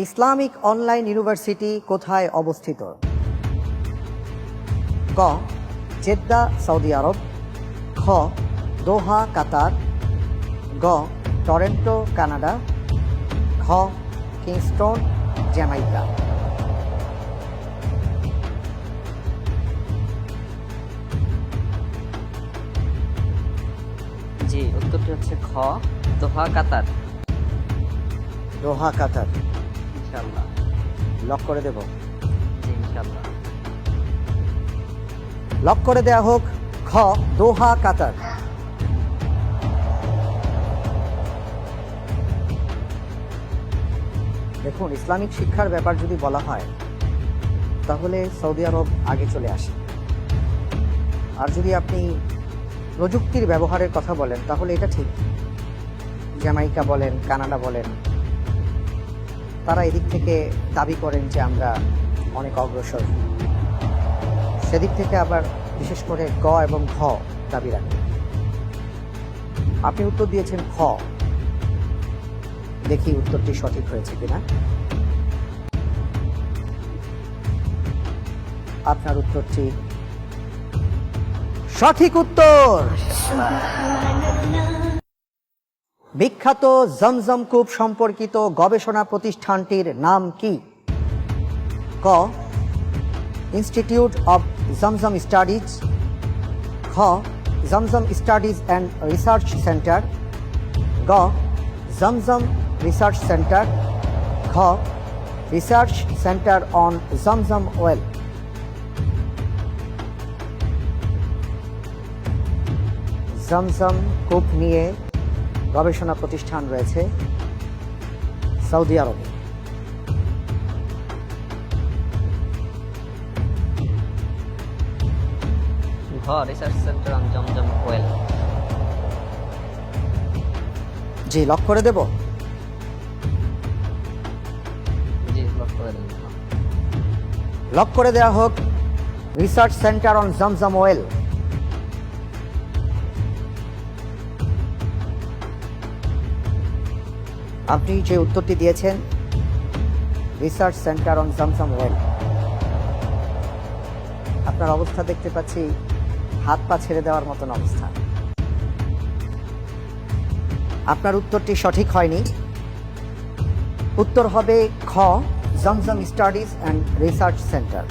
Islamic online university কোথায় অবস্থিত? ক. জেদ্দা, সৌদি আরব। খ. Doha, Qatar. গ. Toronto, Canada. খ. Kingston, Jamaica. জি, উত্তরটি হচ্ছে খ, দোহা, কাতার। দোহা, কাতার। ইনশাআল্লাহ। লক করে দেব? জি, ইনশাআল্লাহ। লক করে দেয়া হোক খ, দোহা, কাতার। দেখুন, ইসলামিক শিক্ষার ব্যাপার যদি বলা হয় তাহলে সৌদি আরব আগে চলে আসে। আর যদি আপনি প্রযুক্তির ব্যবহারের কথা বলেন তাহলে এটা ঠিক, জ্যামাইকা বলেন, কানাডা বলেন, তারা এদিক থেকে দাবি করেন যে আমরা অনেক অগ্রসর। সেদিক থেকে আবার বিশেষ করে গ এবং ঘ দাবি রাখেন। আপনি উত্তর দিয়েছেন খ। দেখি উত্তরটি সঠিক হয়েছে কিনা। আপনার উত্তরটি সঠিক উত্তর। বিখ্যাত জমজম কূপ সম্পর্কিত গবেষণা প্রতিষ্ঠানটির নাম কি? ক. Institute of Zamzam studies. খ. Zamzam studies and research centre. গ. Zamzam research centre. খ. Research centre on Zamzam well. জমজম কূপ নিয়ে গবেষণা প্রতিষ্ঠান রয়েছে সৌদি আরবে। ঘ, research centre on Zamzam well. জি, লক করে দেব? জি, লক করে দিন। লক করে দেওয়া হোক research centre on Zamzam well. আপনি যে উত্তরটি দিয়েছেন research centre on Zamzam well, আপনার অবস্থা দেখতে পাচ্ছি হাত পা ছেড়ে দেওয়ার মতন অবস্থা। আপনার উত্তরটি সঠিক হয়নি। উত্তর হবে খ, Zamzam studies and research centre.